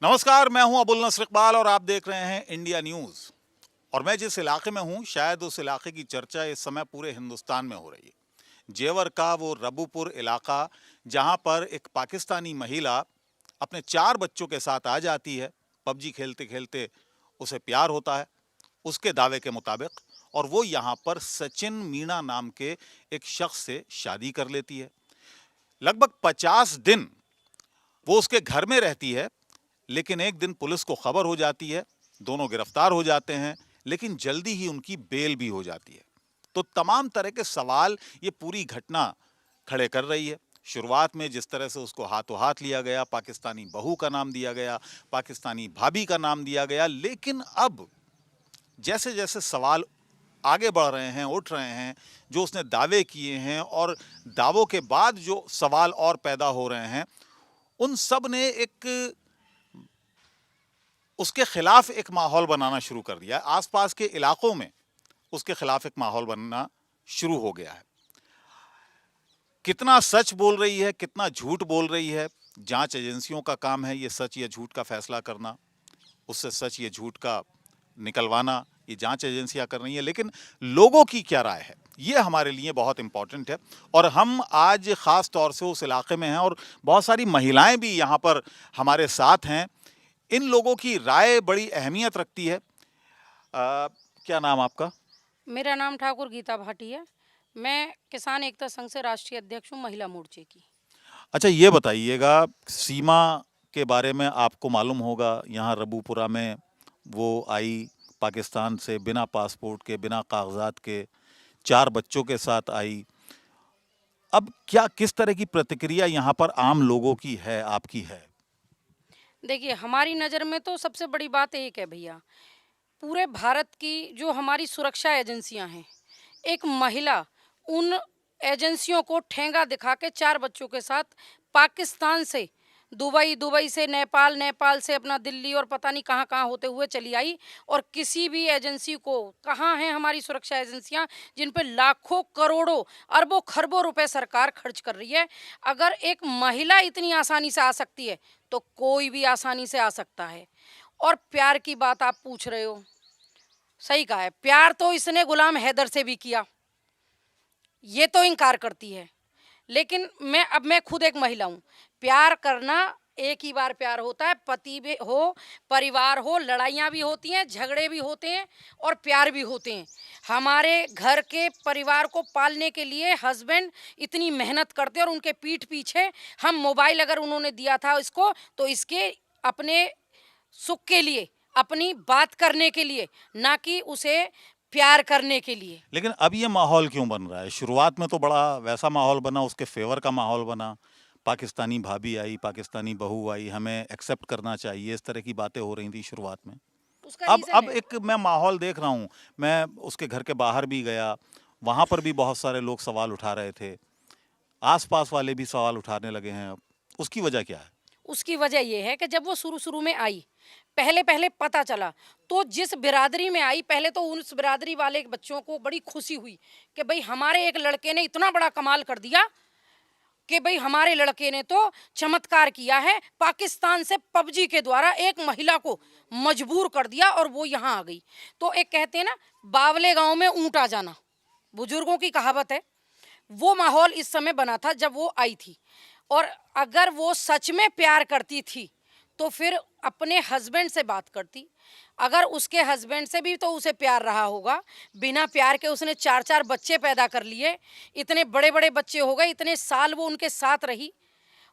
नमस्कार, मैं हूं अबुल नस्र इकबाल और आप देख रहे हैं इंडिया न्यूज। और मैं जिस इलाके में हूं, शायद उस इलाके की चर्चा इस समय पूरे हिंदुस्तान में हो रही है। जेवर का वो रबूपुर इलाका, जहां पर एक पाकिस्तानी महिला अपने 4 बच्चों के साथ आ जाती है। पबजी खेलते खेलते उसे प्यार होता है, उसके दावे के मुताबिक, और वो यहां पर सचिन मीणा नाम के एक शख्स से शादी कर लेती है। लगभग 50 दिन वो उसके घर में रहती है, लेकिन एक दिन पुलिस को खबर हो जाती है, दोनों गिरफ्तार हो जाते हैं, लेकिन जल्दी ही उनकी बेल भी हो जाती है। तो तमाम तरह के सवाल ये पूरी घटना खड़े कर रही है। शुरुआत में जिस तरह से उसको हाथों हाथ लिया गया, पाकिस्तानी बहू का नाम दिया गया, पाकिस्तानी भाभी का नाम दिया गया, लेकिन अब जैसे जैसे सवाल आगे बढ़ रहे हैं, उठ रहे हैं, जो उसने दावे किए हैं और दावों के बाद जो सवाल और पैदा हो रहे हैं, उन सब ने एक उसके खिलाफ एक माहौल बनाना शुरू कर दिया है। आसपास के इलाकों में उसके खिलाफ एक माहौल बनना शुरू हो गया है। कितना सच बोल रही है, कितना झूठ बोल रही है, जांच एजेंसियों का काम है ये सच या झूठ का फैसला करना। उससे सच या झूठ का निकलवाना ये जांच एजेंसियां कर रही हैं, लेकिन लोगों की क्या राय है ये हमारे लिए बहुत इंपॉर्टेंट है। और हम आज खास तौर से उस इलाके में हैं और बहुत सारी महिलाएं भी यहाँ पर हमारे साथ हैं। इन लोगों की राय बड़ी अहमियत रखती है। क्या नाम आपका? मेरा नाम ठाकुर गीता भाटी है। मैं किसान एकता संघ से राष्ट्रीय अध्यक्ष हूँ महिला मोर्चे की। अच्छा, ये बताइएगा, सीमा के बारे में आपको मालूम होगा। यहाँ रबूपुरा में वो आई, पाकिस्तान से बिना पासपोर्ट के, बिना कागजात के, 4 बच्चों के साथ आई। अब क्या किस तरह की प्रतिक्रिया यहाँ पर आम लोगों की है, आपकी है? देखिए, हमारी नज़र में तो सबसे बड़ी बात एक है भैया, पूरे भारत की जो हमारी सुरक्षा एजेंसियां हैं, एक महिला उन एजेंसियों को ठेंगा दिखा के 4 बच्चों के साथ पाकिस्तान से दुबई, दुबई से नेपाल, नेपाल से अपना दिल्ली और पता नहीं कहाँ-कहाँ होते हुए चली आई। और किसी भी एजेंसी को, कहाँ हैं हमारी सुरक्षा एजेंसियां जिन पे लाखों, करोड़ों, अरबों, खरबों रुपए सरकार खर्च कर रही है। अगर एक महिला इतनी आसानी से आ सकती है, तो कोई भी आसानी से आ सकता है। और प्यार की बात आप पूछ रहे हो, सही कहा है, प्यार तो इसने गुलाम हैदर से भी किया, ये तो इनकार करती है। लेकिन मैं खुद एक महिला हूँ। प्यार करना एक ही बार प्यार होता है, पति भी हो, परिवार हो, लड़ाइयाँ भी होती हैं, झगड़े भी होते हैं और प्यार भी होते हैं। हमारे घर के परिवार को पालने के लिए हस्बैंड इतनी मेहनत करते हैं और उनके पीठ पीछे हम मोबाइल अगर उन्होंने दिया था इसको, तो इसके अपने सुख के लिए, अपनी बात करने के लिए, ना कि उसे प्यार करने के लिए। लेकिन अब ये माहौल क्यों बन रहा है? शुरुआत में तो बड़ा वैसा माहौल बना, उसके फेवर का माहौल बना। पाकिस्तानी भाभी आई, पाकिस्तानी बहू आई, हमें एक्सेप्ट करना चाहिए, इस तरह की बातें हो रही थी शुरुआत में। उसका अब रीज़न अब है। एक मैं माहौल देख रहा हूँ। मैं उसके घर के बाहर भी गया, वहाँ पर भी बहुत सारे लोग सवाल उठा रहे थे। आस-पास वाले भी सवाल उठाने लगे हैं अब। उसकी वजह क्या है? उसकी वजह ये है कि जब वो शुरू-शुरू में आई, पहले-पहले पता चला, तो जिस बिरादरी में आई, पहले तो उस बिरादरी वाले बच्चों को बड़ी खुशी हुई कि भई हमारे एक लड़के ने इतना बड़ा कमाल कर दिया कि भई हमारे लड़के ने तो चमत्कार किया है, पाकिस्तान से पबजी के द्वारा एक महिला को मजबूर कर दिया और वो यहाँ आ गई। तो एक कहते हैं ना, बावले गाँव में ऊँट आ जाना, बुजुर्गों की कहावत है। वो माहौल इस समय बना था जब वो आई थी। और अगर वो सच में प्यार करती थी, तो फिर अपने हस्बैंड से बात करती। अगर उसके हस्बैंड से भी तो उसे प्यार रहा होगा, बिना प्यार के उसने 4-4 बच्चे पैदा कर लिए, इतने बड़े-बड़े बच्चे हो गए, इतने साल वो उनके साथ रही।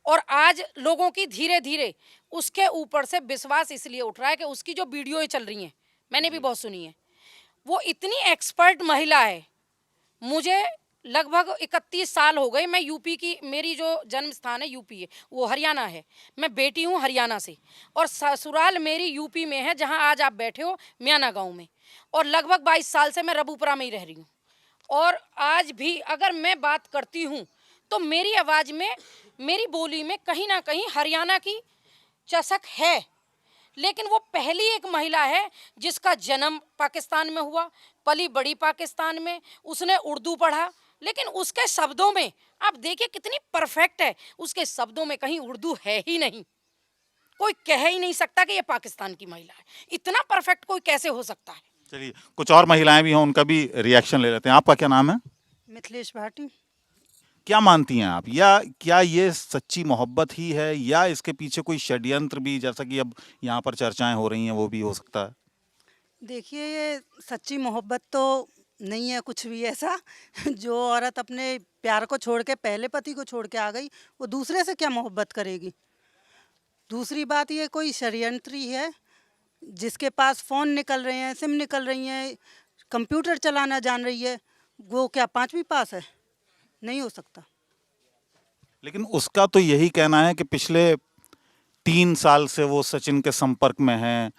और आज लोगों की धीरे-धीरे उसके ऊपर से विश्वास इसलिए उठ रहा है कि उसकी जो वीडियोएँ चल रही हैं, मैंने भी जी। बहुत सुनी हैं, वो इतनी एक्सपर्ट महिला है। मुझे लगभग 31 साल हो गए। मैं यूपी की, मेरी जो जन्म स्थान है यूपी है, वो हरियाणा है। मैं बेटी हूँ हरियाणा से और ससुराल मेरी यूपी में है, जहाँ आज आप बैठे हो, म्याना गाँव में। और लगभग 22 साल से मैं रबूपुरा में ही रह रही हूँ। और आज भी अगर मैं बात करती हूँ, तो मेरी आवाज़ में, मेरी बोली में कहीं न कहीं हरियाणा की चसक है। लेकिन वो पहली एक महिला है जिसका जन्म पाकिस्तान में हुआ, पली-बड़ी पाकिस्तान में, उसने उर्दू पढ़ा, लेकिन उसके शब्दों में आप देखिए कितनी परफेक्ट है, उसके शब्दों में कहीं उर्दू है ही नहीं। कोई कह ही नहीं सकता कि ये पाकिस्तान की महिला है। इतना परफेक्ट कोई कैसे हो सकता है? चलिए, कुछ और महिलाएं भी हैं, उनका भी रिएक्शन ले लेते हैं। आपका क्या नाम है? मिथिलेश भाटी। क्या मानती हैं आप, या क्या ये सच्ची मोहब्बत ही है, या इसके पीछे कोई षड्यंत्र भी, जैसा कि अब यहाँ पर चर्चाएं हो रही हैं, वो भी हो सकता है? देखिए, ये सच्ची मोहब्बत तो नहीं है कुछ भी ऐसा। जो औरत अपने प्यार को छोड़ के, पहले पति को छोड़ के आ गई, वो दूसरे से क्या मोहब्बत करेगी। दूसरी बात, ये कोई षड्यंत्र ही है। जिसके पास फ़ोन निकल रहे हैं, सिम निकल रही हैं, कंप्यूटर चलाना जान रही है, वो क्या 5वीं पास है? नहीं हो सकता। लेकिन उसका तो यही कहना है कि पिछले 3 साल से वो सचिन के संपर्क में हैं,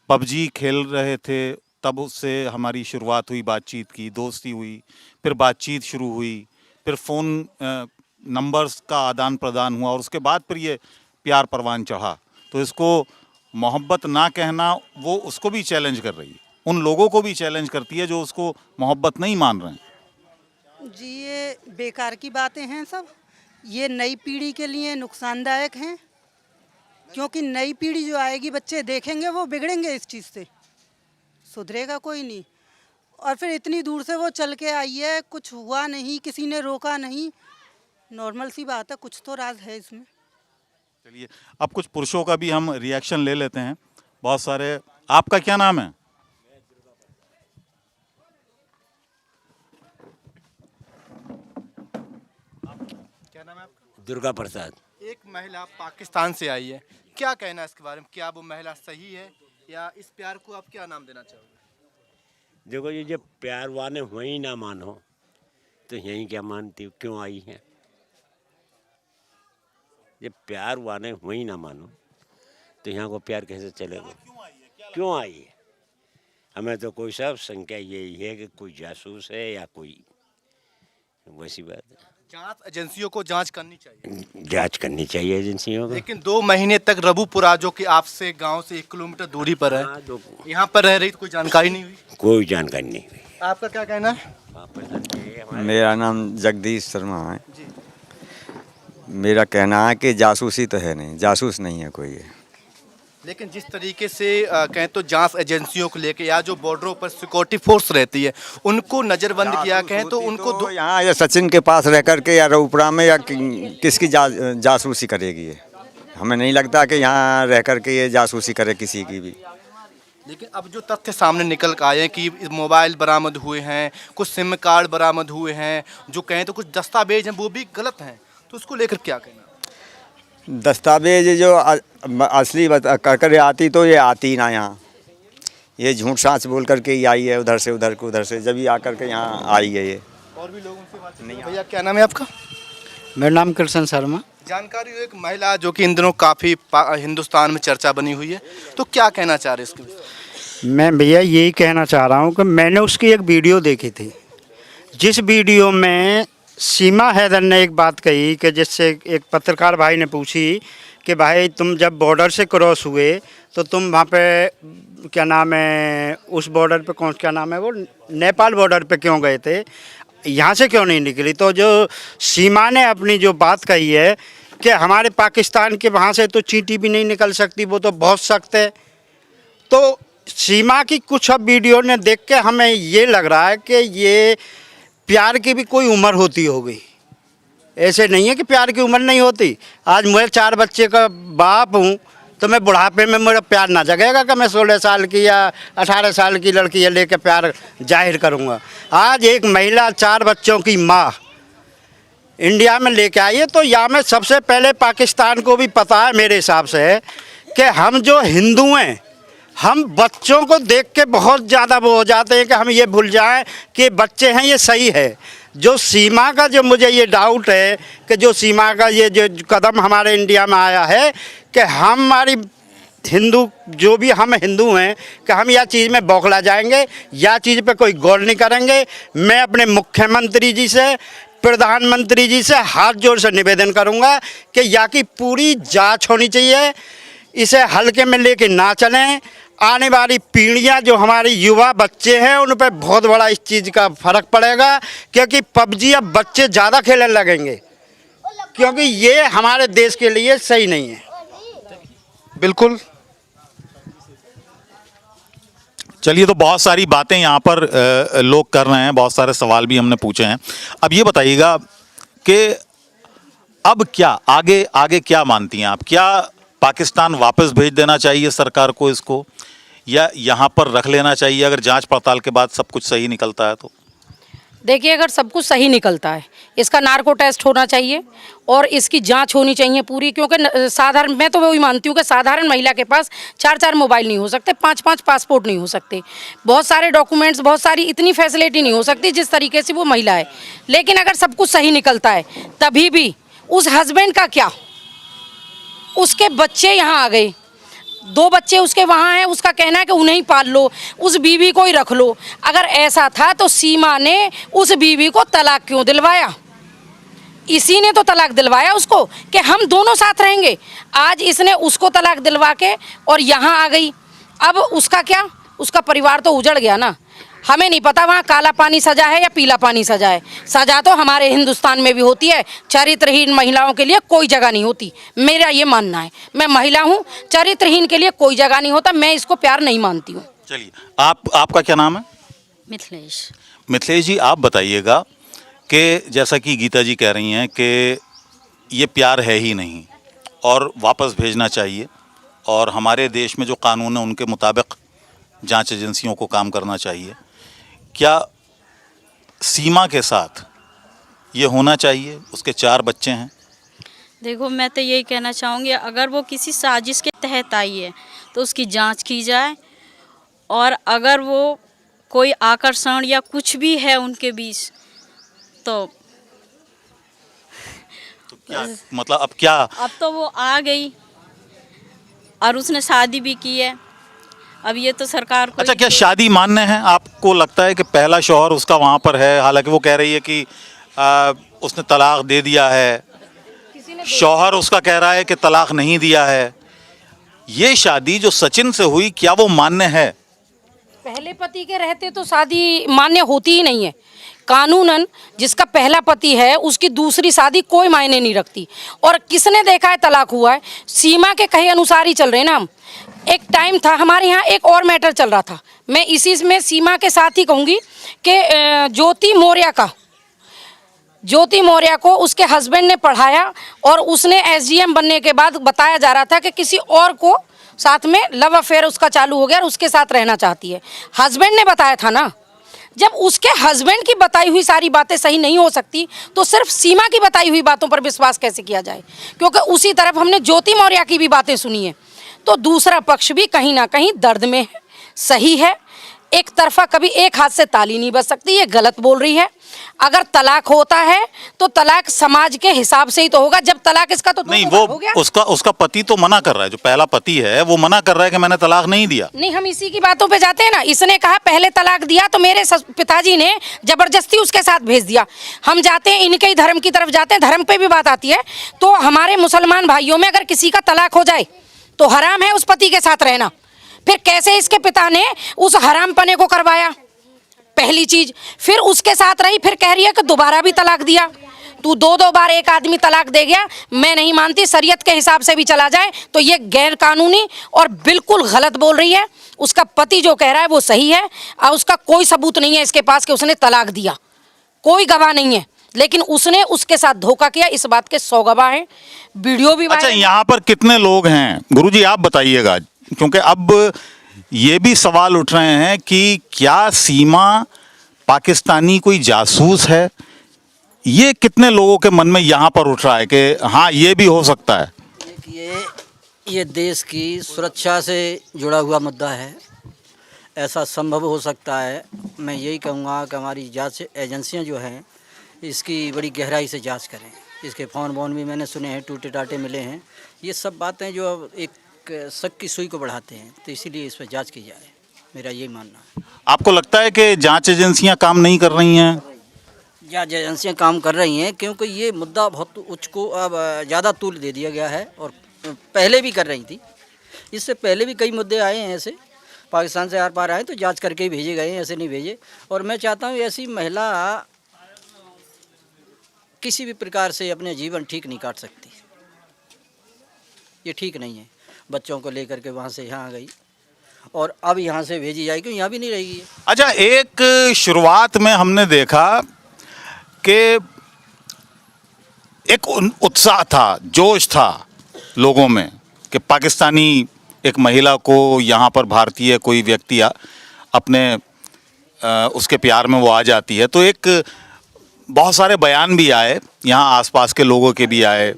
पबजी खेल रहे थे, तब उससे हमारी शुरुआत हुई, बातचीत की, दोस्ती हुई, फिर बातचीत शुरू हुई, फिर फ़ोन नंबर्स का आदान प्रदान हुआ, और उसके बाद फिर ये प्यार परवान चढ़ा। तो इसको मोहब्बत ना कहना, वो उसको भी चैलेंज कर रही है, उन लोगों को भी चैलेंज करती है जो उसको मोहब्बत नहीं मान रहे हैं। जी, ये बेकार की बातें हैं सब। ये नई पीढ़ी के लिए नुकसानदायक हैं, क्योंकि नई पीढ़ी जो आएगी, बच्चे देखेंगे, वो बिगड़ेंगे इस चीज़ से, सुधरेगा कोई नहीं। और फिर इतनी दूर से वो चल के आई है, कुछ हुआ नहीं, किसी ने रोका नहीं, नॉर्मल सी बात है, कुछ तो राज है इसमें। चलिए, अब कुछ पुरुषों का भी हम रिएक्शन ले लेते हैं, बहुत सारे। आपका क्या नाम है? क्या नाम है आपका? दुर्गा प्रसाद। एक महिला पाकिस्तान से आई है, क्या कहना है इसके बारे में? क्या वो महिला सही है, या इस प्यार को आप क्या नाम देना चाहोगे? देखो, ये जब प्यार वाले वही ना मानो तो यहीं क्या मानती हो, क्यों आई है? जब प्यार वाले वही ना मानो तो यहाँ को प्यार कैसे चलेगा? क्यों आई है? हमें तो कोई सब संख्या यही है कि कोई जासूस है या कोई वैसी बात है। जांच एजेंसियों को जांच करनी चाहिए। जांच करनी चाहिए एजेंसियों को। लेकिन 2 महीने तक रबूपुरा, जो कि आपसे गांव से 1 किलोमीटर दूरी पर है, हाँ, यहाँ पर रह रही, तो कोई जानकारी नहीं हुई? कोई जानकारी नहीं हुई। आपका क्या कहना है? मेरा नाम जगदीश शर्मा है। मेरा कहना है कि जासूसी तो है नहीं, जासूस नहीं है कोई है। लेकिन जिस तरीके से कहें तो जांच एजेंसियों को लेके, या जो बॉर्डरों पर सिक्योरिटी फोर्स रहती है, उनको नज़रबंद किया, कहें तो उनको तो यहाँ या सचिन के पास रह करके या रऊपरा में या किसकी जासूसी करेगी ये? हमें नहीं लगता कि यहाँ रह करके ये जासूसी करे किसी की भी। लेकिन अब जो तथ्य सामने निकल कर आए हैं कि मोबाइल बरामद हुए हैं, कुछ सिम कार्ड बरामद हुए हैं, जो कहें तो कुछ दस्तावेज हैं वो भी गलत हैं, तो उसको लेकर क्या कहना? दस्तावेज जो असली कर आती तो ये आती ना यहाँ, ये झूठ सांच बोल करके ही आई है, उधर से उधर से जब ही आकर के यहाँ आई है ये। और भी लोगों से बात नहीं। भैया, क्या नाम है आपका? मेरा नाम कृष्ण शर्मा। जानकारी हो, एक महिला जो कि इन दिनों काफ़ी हिंदुस्तान में चर्चा बनी हुई है, तो क्या कहना चाह रहे हैं इसके विषय? मैं भैया यही कहना चाह रहा हूँ कि मैंने उसकी एक वीडियो देखी थी, जिस वीडियो में सीमा हैदर ने एक बात कही कि जिससे एक पत्रकार भाई ने पूछी कि भाई तुम जब बॉर्डर से क्रॉस हुए तो तुम वहाँ पे क्या नाम है, उस बॉर्डर पे क्या नाम है वो, नेपाल बॉर्डर पे क्यों गए थे, यहाँ से क्यों नहीं निकली? तो जो सीमा ने अपनी जो बात कही है कि हमारे पाकिस्तान के वहाँ से तो चींटी भी नहीं निकल सकती, वो तो बहुत सख्त है। तो सीमा की कुछ अब वीडियो ने देख के हमें ये लग रहा है कि ये प्यार की भी कोई उम्र होती होगी। ऐसे नहीं है कि प्यार की उम्र नहीं होती। आज मैं 4 बच्चे का बाप हूँ, तो मैं बुढ़ापे में मेरा प्यार ना जगेगा कि मैं 16 साल की या 18 साल की लड़की ये लेके प्यार जाहिर करूँगा। आज एक महिला 4 बच्चों की माँ इंडिया में लेके आई है, तो यहाँ में सबसे पहले पाकिस्तान को भी पता है मेरे हिसाब से कि हम जो हिंदू हैं, हम बच्चों को देख के बहुत ज़्यादा वो हो जाते हैं कि हम ये भूल जाएं कि बच्चे हैं, ये सही है। जो सीमा का जो मुझे ये डाउट है कि जो सीमा का ये जो कदम हमारे इंडिया में आया है कि हमारी हिंदू, जो भी हम हिंदू हैं, कि हम यह चीज़ में बौखला जाएंगे, या चीज़ पे कोई गौर नहीं करेंगे। मैं अपने मुख्यमंत्री जी से, प्रधानमंत्री जी से हाथ जोड़ से निवेदन करूँगा कि यहाँ की पूरी जाँच होनी चाहिए, इसे हल्के में लेके ना चलें। आने वाली पीढ़ियां, जो हमारी युवा बच्चे हैं, उन पर बहुत बड़ा इस चीज़ का फ़र्क पड़ेगा, क्योंकि पबजी अब बच्चे ज़्यादा खेलने लगेंगे, क्योंकि ये हमारे देश के लिए सही नहीं है। बिल्कुल। चलिए, तो बहुत सारी बातें यहाँ पर लोग कर रहे हैं, बहुत सारे सवाल भी हमने पूछे हैं। अब ये बताइएगा कि अब क्या आगे आगे क्या मानती हैं आप? क्या पाकिस्तान वापस भेज देना चाहिए सरकार को इसको, या यहाँ पर रख लेना चाहिए अगर जांच पड़ताल के बाद सब कुछ सही निकलता है तो? देखिए, अगर सब कुछ सही निकलता है, इसका नार्को टेस्ट होना चाहिए और इसकी जांच होनी चाहिए पूरी, क्योंकि साधारण, मैं तो वही मानती हूँ कि साधारण महिला के पास 4-4 मोबाइल नहीं हो सकते, 5-5 पासपोर्ट नहीं हो सकते, बहुत सारे डॉक्यूमेंट्स, बहुत सारी इतनी फैसिलिटी नहीं हो सकती जिस तरीके से वो महिला है। लेकिन अगर सब कुछ सही निकलता है, तभी भी उस हस्बैंड का क्या, उसके बच्चे यहाँ आ गए, 2 बच्चे उसके वहाँ हैं, उसका कहना है कि उन्हें ही पाल लो, उस बीवी को ही रख लो। अगर ऐसा था तो सीमा ने उस बीवी को तलाक क्यों दिलवाया? इसी ने तो तलाक दिलवाया उसको कि हम दोनों साथ रहेंगे। आज इसने उसको तलाक दिलवा के और यहाँ आ गई। अब उसका क्या, उसका परिवार तो उजड़ गया ना। हमें नहीं पता वहाँ काला पानी सजा है या पीला पानी सजा है। सजा तो हमारे हिंदुस्तान में भी होती है। चरित्रहीन महिलाओं के लिए कोई जगह नहीं होती, मेरा ये मानना है। मैं महिला हूँ, चरित्रहीन के लिए कोई जगह नहीं होता, मैं इसको प्यार नहीं मानती हूँ। चलिए, आपका क्या नाम है? मिथिलेश। मिथिलेश जी, आप बताइएगा कि जैसा कि गीता जी कह रही हैं कि ये प्यार है ही नहीं और वापस भेजना चाहिए, और हमारे देश में जो कानून है उनके मुताबिक जांच एजेंसियों को काम करना चाहिए। क्या सीमा के साथ ये होना चाहिए? उसके 4 बच्चे हैं। देखो, मैं तो यही कहना चाहूँगी, अगर वो किसी साजिश के तहत आई है तो उसकी जांच की जाए, और अगर वो कोई आकर्षण या कुछ भी है उनके बीच तो क्या मतलब अब क्या? अब तो वो आ गई और उसने शादी भी की है। अब ये तो सरकार को अच्छा, क्या शादी मान्य है? आपको लगता है कि पहला शौहर उसका वहाँ पर है, हालांकि वो कह रही है कि उसने तलाक दे दिया है, शौहर उसका कह रहा है कि तलाक नहीं दिया है। ये शादी जो सचिन से हुई, क्या वो मान्य है? पहले पति के रहते तो शादी मान्य होती ही नहीं है। कानूनन जिसका पहला पति है उसकी दूसरी शादी कोई मायने नहीं रखती। और किसने देखा है तलाक हुआ है? सीमा के कहे अनुसार ही चल रहे हैं ना हम। एक टाइम था हमारे यहाँ, एक और मैटर चल रहा था, मैं इसी में सीमा के साथ ही कहूँगी कि ज्योति मौर्य को उसके हस्बैंड ने पढ़ाया और उसने एसडीएम बनने के बाद बताया जा रहा था कि किसी और को साथ में लव अफेयर उसका चालू हो गया और उसके साथ रहना चाहती है। हस्बैंड ने बताया था ना। जब उसके हस्बैंड की बताई हुई सारी बातें सही नहीं हो सकती तो सिर्फ सीमा की बताई हुई बातों पर विश्वास कैसे किया जाए? क्योंकि उसी तरफ हमने ज्योति मौर्य की भी बातें सुनी है। तो दूसरा पक्ष भी कहीं ना कहीं दर्द में है, सही है। एक तरफा कभी एक हाथ से ताली नहीं बज सकती, ये गलत बोल रही है। अगर तलाक होता है तो तलाक समाज के हिसाब से ही तो होगा। जब तलाक इसका तो नहीं, हो वो गया। उसका पति तो मना कर रहा है, जो पहला पति है वो मना कर रहा है कि मैंने तलाक नहीं दिया। नहीं, हम इसी की बातों पे जाते हैं ना। इसने कहा पहले तलाक दिया तो मेरे पिताजी ने जबरदस्ती उसके साथ भेज दिया। हम जाते हैं इनके ही धर्म की तरफ जाते हैं, धर्म पे भी बात आती है। तो हमारे मुसलमान भाइयों में अगर किसी का तलाक हो जाए तो हराम है उस पति के साथ रहना। फिर कैसे इसके पिता ने उस हराम पने को करवाया? पहली चीज। फिर उसके साथ रही, फिर कह रही है कि दोबारा भी तलाक दिया। तू 2 बार एक आदमी तलाक दे गया, मैं नहीं मानती। शरीयत के हिसाब से भी चला जाए तो ये गैर कानूनी और बिल्कुल गलत बोल रही है। उसका पति जो कह रहा है वो सही है और उसका कोई सबूत नहीं है इसके पास कि उसने तलाक दिया, कोई गवाह नहीं है। लेकिन उसने उसके साथ धोखा किया, इस बात के 100 गवाह हैं, वीडियो भी। अच्छा, यहाँ पर कितने लोग हैं गुरुजी, आप बताइएगा, क्योंकि अब ये भी सवाल उठ रहे हैं कि क्या सीमा पाकिस्तानी कोई जासूस है? ये कितने लोगों के मन में यहाँ पर उठ रहा है कि हाँ, ये भी हो सकता है? ये देश की सुरक्षा से जुड़ा हुआ मुद्दा है, ऐसा संभव हो सकता है। मैं यही कहूँगा कि हमारी जांच एजेंसियां जो हैं इसकी बड़ी गहराई से जांच करें। इसके फ़ोन वोन भी मैंने सुने हैं, टूटे टाटे मिले हैं। ये सब बातें जो अब एक शक की सुई को बढ़ाते हैं, तो इसीलिए इस पर जांच की जाए, मेरा यही मानना है। आपको लगता है कि जांच एजेंसियां काम नहीं कर रही हैं? जांच एजेंसियां काम कर रही हैं, क्योंकि ये मुद्दा बहुत उच्च को अब ज़्यादा तूल दे दिया गया है, और पहले भी कर रही थी। इससे पहले भी कई मुद्दे आए हैं ऐसे, पाकिस्तान से आर पार आए तो जांच करके ही भेजे गए हैं, ऐसे नहीं भेजे। और मैं चाहता हूँ ऐसी महिला किसी भी प्रकार से अपने जीवन ठीक नहीं काट सकती, ये ठीक नहीं है। बच्चों को लेकर के वहाँ से यहाँ आ गई और अब यहाँ से भेजी जाएगी, यहाँ भी नहीं रहेगी। अच्छा, एक शुरुआत में हमने देखा कि एक उत्साह था, जोश था लोगों में कि पाकिस्तानी एक महिला को यहाँ पर भारतीय कोई व्यक्ति अपने उसके प्यार में वो आ जाती है, तो एक बहुत सारे बयान भी आए, यहाँ आसपास के लोगों के भी आए।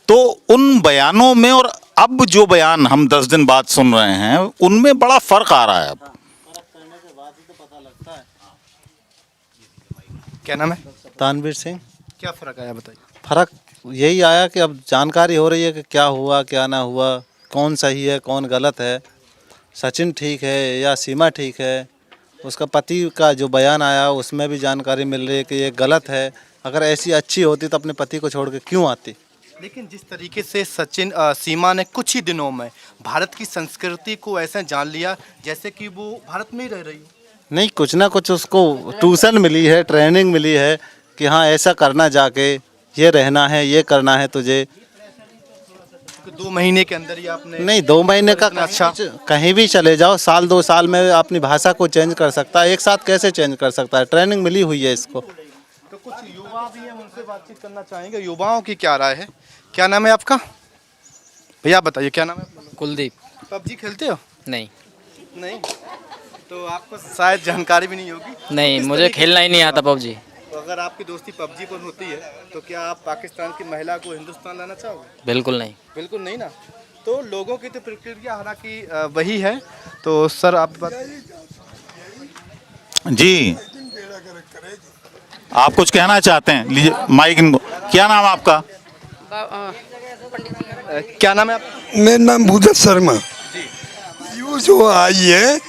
तो उन बयानों में और अब जो बयान हम 10 दिन बाद सुन रहे हैं उनमें बड़ा फ़र्क आ रहा है। अब क्या नाम है? तानवीर सिंह। क्या फ़र्क आया बताइए। फ़र्क यही आया कि अब जानकारी हो रही है कि क्या हुआ क्या ना हुआ, कौन सही है कौन गलत है, सचिन ठीक है या सीमा ठीक है। उसका पति का जो बयान आया उसमें भी जानकारी मिल रही है कि ये गलत है। अगर ऐसी अच्छी होती तो अपने पति को छोड़ के क्यों आती। लेकिन जिस तरीके से सीमा ने कुछ ही दिनों में भारत की संस्कृति को ऐसे जान लिया जैसे कि वो भारत में ही रह रही हो। नहीं, कुछ ना कुछ उसको ट्यूशन मिली है, ट्रेनिंग मिली है कि हाँ ऐसा करना, जाके ये रहना है, ये करना है तुझे। 2 महीने के अंदर ही आपने नहीं, 2 महीने का अच्छा। कहीं भी चले जाओ, साल 2 साल में अपनी भाषा को चेंज कर सकता है, एक साथ कैसे चेंज कर सकता है। ट्रेनिंग मिली हुई है इसको। तो कुछ युवा भी हैं, उनसे बातचीत करना चाहेंगे। युवाओं की क्या राय है? क्या नाम है आपका भैया? बताइए क्या नाम है आपका? कुलदीप। पबजी खेलते हो? नहीं नहीं, तो आपको शायद जानकारी भी नहीं होगी। नहीं, किस मुझे तरीके खेलना ही नहीं आता पबजी। तो अगर आपकी दोस्ती पबजी पर होती है तो क्या आप पाकिस्तान की महिला को हिंदुस्तान लाना चाहोगे? बिल्कुल नहीं। बिल्कुल नहीं ना। तो लोगों की तो प्रक्रिया हालांकि वही है। तो सर आप जी, आप कुछ कहना चाहते हैं? लीजिए माइक इनको। क्या नाम है आपका? क्या नाम है आप? मेरा नाम भूदत शर्मा। यू जो आई है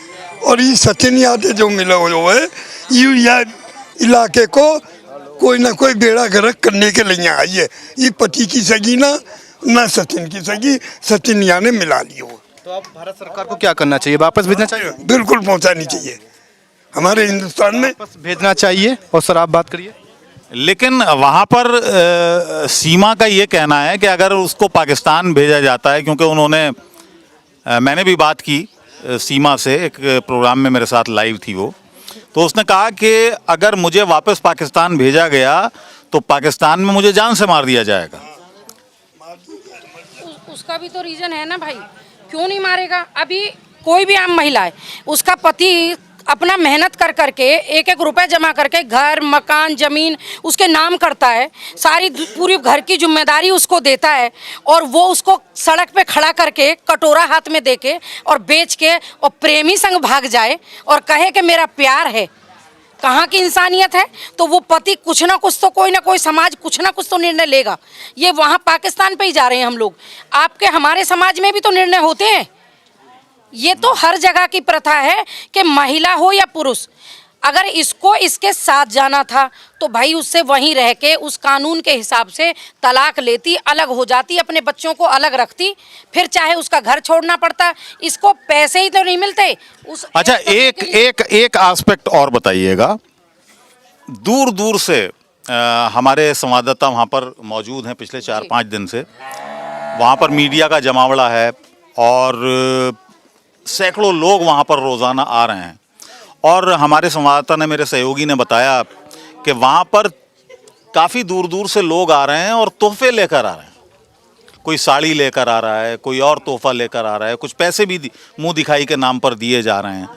और ये सचिन यादव जो मिला हुआ है, ये इलाके को कोई ना कोई बेड़ा गर्क करने के लिए आई है। ये पति की सगी ना सचिन की सगी, सचिन यहाँ ने मिला लियो। तो आप भारत सरकार को क्या करना चाहिए? वापस भेजना चाहिए? बिल्कुल पहुँचानी चाहिए हमारे हिंदुस्तान में, वापस भेजना चाहिए। और सर आप बात करिए। लेकिन वहाँ पर सीमा का ये कहना है कि अगर उसको पाकिस्तान भेजा जाता है, क्योंकि उन्होंने मैंने भी बात की सीमा से, एक प्रोग्राम में मेरे साथ लाइव थी वो, तो उसने कहा कि अगर मुझे वापस पाकिस्तान भेजा गया तो पाकिस्तान में मुझे जान से मार दिया जाएगा। उसका भी तो रीज़न है ना भाई, क्यों नहीं मारेगा? अभी कोई भी आम महिला है, उसका पति अपना मेहनत कर करके 1-1 रुपए जमा करके घर मकान ज़मीन उसके नाम करता है, सारी पूरी घर की जिम्मेदारी उसको देता है, और वो उसको सड़क पे खड़ा करके कटोरा हाथ में देके और बेच के और प्रेमी संग भाग जाए और कहे कि मेरा प्यार है। कहाँ की इंसानियत है? तो वो पति कुछ ना कुछ तो, कोई ना कोई समाज कुछ ना कुछ तो निर्णय लेगा। ये वहाँ पाकिस्तान पे ही जा रहे हैं हम लोग। आपके हमारे समाज में भी तो निर्णय होते हैं। ये तो हर जगह की प्रथा है कि महिला हो या पुरुष, अगर इसको इसके साथ जाना था तो भाई उससे वहीं रह के उस कानून के हिसाब से तलाक लेती, अलग हो जाती, अपने बच्चों को अलग रखती, फिर चाहे उसका घर छोड़ना पड़ता। इसको पैसे ही तो नहीं मिलते उस। अच्छा, एक एस्पेक्ट और बताइएगा। दूर दूर से हमारे संवाददाता वहाँ पर मौजूद हैं पिछले 4-5 दिन से। वहाँ पर मीडिया का जमावड़ा है और सैकड़ों लोग वहाँ पर रोज़ाना आ रहे हैं, और हमारे संवाददाता ने, मेरे सहयोगी ने बताया कि वहाँ पर काफ़ी दूर दूर से लोग आ रहे हैं और तोहफे लेकर आ रहे हैं। कोई साड़ी लेकर आ रहा है, कोई और तोहफा लेकर आ रहा है, कुछ पैसे भी मुंह दिखाई के नाम पर दिए जा रहे हैं।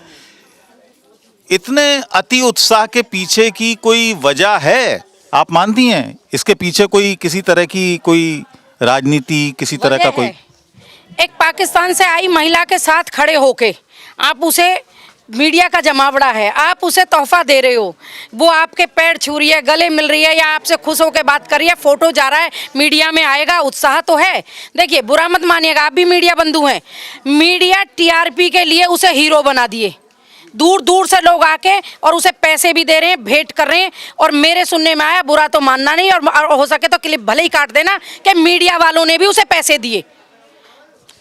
इतने अति उत्साह के पीछे की कोई वजह है? आप मानती हैं इसके पीछे कोई किसी तरह की कोई राजनीति, किसी तरह का कोई? एक पाकिस्तान से आई महिला के साथ खड़े होके आप उसे, मीडिया का जमावड़ा है, आप उसे तोहफा दे रहे हो, वो आपके पैर छू रही है, गले मिल रही है या आपसे खुश होकर बात कर रही है, फोटो जा रहा है, मीडिया में आएगा, उत्साह तो है। देखिए, बुरा मत मानिएगा, आप भी मीडिया बंधु हैं। मीडिया टीआरपी के लिए उसे हीरो बना दिए। दूर दूर से लोग आके और उसे पैसे भी दे रहे हैं, भेंट कर रहे हैं। और मेरे सुनने में आया, बुरा तो मानना नहीं, और हो सके तो क्लिप भले ही काट देना, कि मीडिया वालों ने भी उसे पैसे दिए।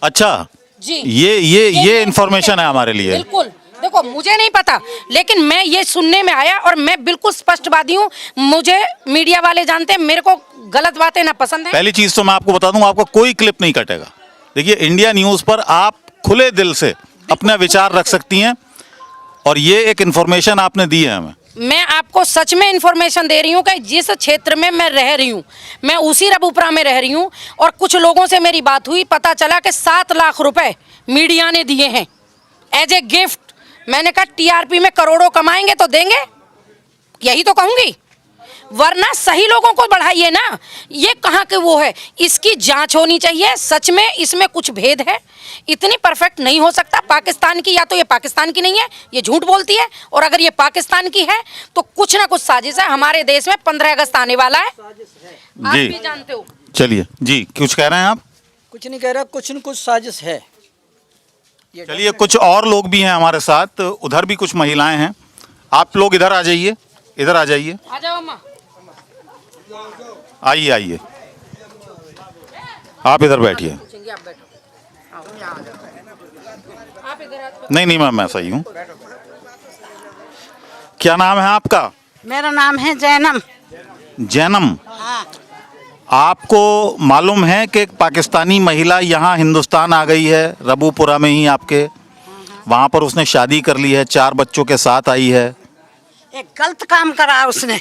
अच्छा जी, ये इन्फॉर्मेशन है हमारे लिए। बिल्कुल, देखो मुझे नहीं पता, लेकिन मैं ये सुनने में आया और मैं बिल्कुल स्पष्टवादी हूँ। मुझे मीडिया वाले जानते हैं, मेरे को गलत बातें ना पसंद है। पहली चीज तो मैं आपको बता दूं, आपका कोई क्लिप नहीं कटेगा। देखिए, इंडिया न्यूज़ पर आप खुले दिल से अपने विचार रख सकती हैं और ये एक इन्फॉर्मेशन आपने दी है हमें। मैं आपको सच में इंफॉर्मेशन दे रही हूँ कि जिस क्षेत्र में मैं रह रही हूँ, मैं उसी रबूपुरा में रह रही हूँ और कुछ लोगों से मेरी बात हुई, पता चला कि 7 लाख रुपए मीडिया ने दिए हैं एज ए गिफ्ट। मैंने कहा टीआरपी में करोड़ों कमाएंगे तो देंगे, यही तो कहूँगी, वरना सही लोगों को बढ़ाइए ना। ये कहाँ के वो है, इसकी जांच होनी चाहिए। सच में इसमें कुछ भेद है, इतनी परफेक्ट नहीं हो सकता। पाकिस्तान की, या तो ये पाकिस्तान की नहीं है, ये झूठ बोलती है, और अगर ये पाकिस्तान की है तो कुछ ना कुछ साजिश है। हमारे देश में 15 अगस्त आने वाला है, आप जी। भी जानते हो। चलिए जी, कुछ कह रहे हैं आप? कुछ नहीं कह रहा, कुछ न कुछ साजिश है। चलिए, कुछ और लोग भी हैं हमारे साथ, उधर भी कुछ महिलाएं हैं। आप लोग इधर आ जाइए, इधर आ जाइए, आ जाओ अम्मा। आइए आइए, आप इधर बैठिए। पूछेंगे, आप बैठो। आप इधर नहीं नहीं, मैं सही हूँ। क्या नाम है आपका? मेरा नाम है जैनम। जैनम। आपको मालूम है कि एक पाकिस्तानी महिला यहाँ हिंदुस्तान आ गई है, रबूपुरा में ही आपके, वहाँ पर उसने शादी कर ली है, 4 बच्चों के साथ आई है। एक गलत काम करा उसने।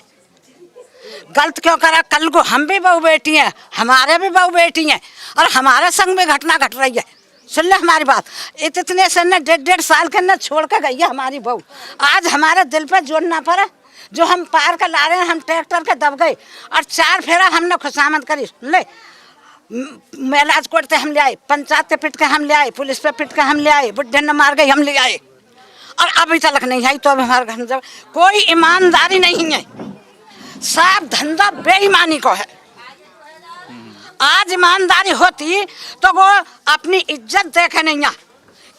गलत क्यों करा? कल को हम भी बहू बेटी हैं, हमारे भी बहू बेटी हैं, और हमारे संग में घटना घट रही है। सुन ले हमारी बात, इतने से न 1.5 साल के न छोड़ कर गई है हमारी बहू। आज हमारे दिल पे जोर ना पड़े, जो हम पार कर ला रहे हैं, हम ट्रैक्टर के दब गए और 4 फेरा हमने खुशामद करी। ले महलाज कोर्ट से हम ले आए, पंचायत पे पिट के हम ले आए, पुलिस पे पिट के हम ले आए, बुढ़े न मार गई हम ले आए, और अभी तक नहीं आई। तो अब हमारे घर में जब कोई ईमानदारी नहीं है, सब धंधा बेईमानी को है। आज ईमानदारी होती तो वो अपनी इज्जत देखे नहीं है,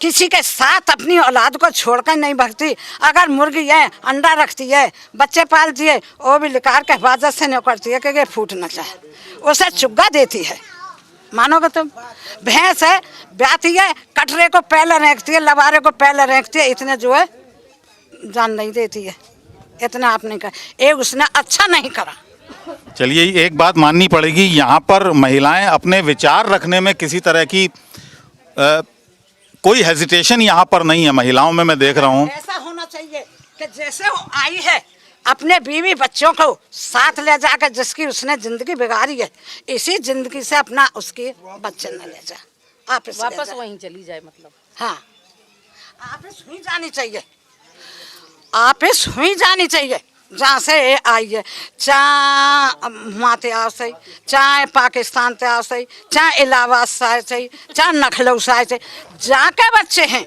किसी के साथ अपनी औलाद को छोड़कर नहीं भगती। अगर मुर्गी है, अंडा रखती है, बच्चे पालती है, वो भी लिकार के हिफाजत से नहीं करती है कि फूट न जाए, उसे चुग्गा देती है। मानोगे तुम? भैंस है, ब्याती है, कटरे को पहले रेंकती है, लबारे को पहले रेंकती है, इतने जो है जान नहीं देती है। इतना आपने कहा, एक उसने अच्छा नहीं करा। चलिए, एक बात माननी पड़ेगी, यहाँ पर महिलाएं अपने विचार रखने में किसी तरह की कोई हेजिटेशन यहाँ पर नहीं है महिलाओं में, मैं देख रहा हूँ। ऐसा होना चाहिए कि जैसे वो आई है, अपने बीवी बच्चों को साथ ले जाकर, जिसकी उसने जिंदगी बिगाड़ी है, इसी जिंदगी से अपना उसके बच्चे न ले जा, आप वापस वहीं चली जाए, मतलब। हाँ, आपस हुई जानी चाहिए, आपस हुई जानी चाहिए जहाँ से ये आई है। चाहे माते आओ सही, चाहे पाकिस्तान से आओ सही, चाहे इलाहाबाद से आए सही, चाहे लखनऊ से आए सही, जहाँ के बच्चे हैं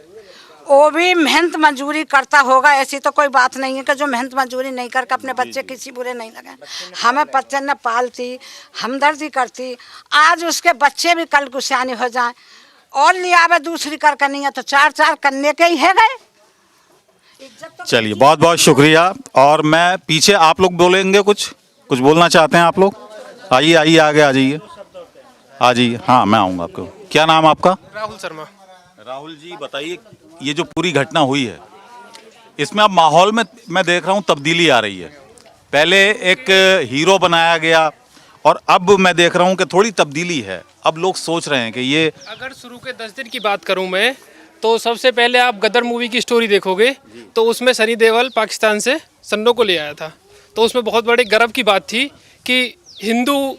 वो भी मेहनत मजदूरी करता होगा। ऐसी तो कोई बात नहीं है कि जो मेहनत मजदूरी नहीं करके अपने बच्चे किसी बुरे नहीं लगे। हमें बच्चे न पालती, हमदर्दी करती, आज उसके बच्चे भी कल को सियाने हो जाए और लिया आवे दूसरी करके नहीं है तो 4 करने के ही है गए। चलिए, बहुत बहुत शुक्रिया। और मैं पीछे, आप लोग बोलेंगे, कुछ बोलना चाहते हैं आप लोग? आइए आइए, आगे आ जाइए, आ जाइए। हाँ, मैं आऊँगा। आपको क्या नाम आपका? राहुल शर्मा। राहुल जी, बताइए, ये जो पूरी घटना हुई है, इसमें अब माहौल में मैं देख रहा हूँ तब्दीली आ रही है। पहले एक हीरो बनाया गया और अब मैं देख रहा हूँ कि थोड़ी तब्दीली है। अब लोग सोच रहे हैं कि ये, अगर शुरू के 10 दिन की बात करूं मैं, तो सबसे पहले आप गदर मूवी की स्टोरी देखोगे तो उसमें सनी देओल पाकिस्तान से सन्नो को ले आया था। तो उसमें बहुत बड़े गर्व की बात थी कि हिंदू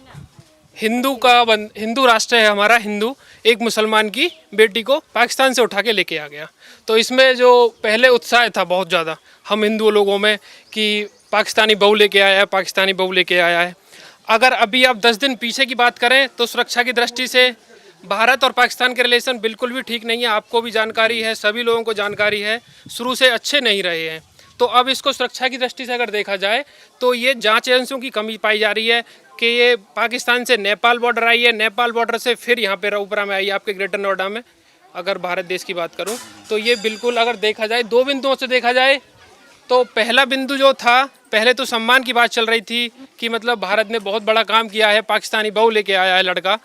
राष्ट्र है हमारा, हिंदू एक मुसलमान की बेटी को पाकिस्तान से उठा के लेके आ गया। तो इसमें जो पहले उत्साह था बहुत ज़्यादा हम हिंदू लोगों में कि पाकिस्तानी बहू लेके आया है, पाकिस्तानी बहू लेके आया है। अगर अभी आप 10 दिन पीछे की बात करें तो सुरक्षा की दृष्टि से भारत और पाकिस्तान के रिलेशन बिल्कुल भी ठीक नहीं है। आपको भी जानकारी है, सभी लोगों को जानकारी है, शुरू से अच्छे नहीं रहे हैं। तो अब इसको सुरक्षा की दृष्टि से अगर देखा जाए तो ये जांच एजेंसियों की कमी पाई जा रही है कि ये पाकिस्तान से नेपाल बॉर्डर आई है, नेपाल बॉर्डर से फिर यहाँ पे रऊपुरा में आई है, आपके ग्रेटर नोएडा में। अगर भारत देश की बात करूँ तो ये बिल्कुल, अगर देखा जाए 2 बिंदुओं से देखा जाए तो पहला बिंदु जो था, पहले तो सम्मान की बात चल रही थी कि मतलब भारत ने बहुत बड़ा काम किया है, पाकिस्तानी बहू लेके आया है लड़का।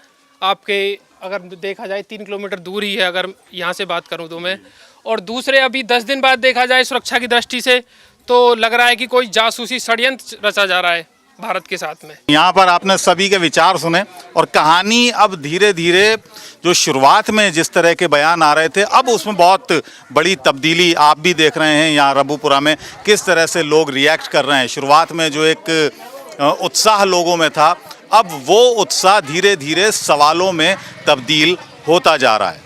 आपके अगर देखा जाए 3 किलोमीटर दूर ही है अगर यहाँ से बात करूँ तो मैं। और दूसरे, अभी 10 दिन बाद देखा जाए सुरक्षा की दृष्टि से तो लग रहा है कि कोई जासूसी षड्यंत्र रचा जा रहा है भारत के साथ में। यहाँ पर आपने सभी के विचार सुने और कहानी अब धीरे धीरे जो शुरुआत में जिस तरह के बयान आ रहे थे, अब उसमें बहुत बड़ी तब्दीली आप भी देख रहे हैं। यहाँ रबुपुरा में किस तरह से लोग रिएक्ट कर रहे हैं। शुरुआत में जो एक उत्साह लोगों में था, अब वो उत्साह धीरे धीरे सवालों में तब्दील होता जा रहा है।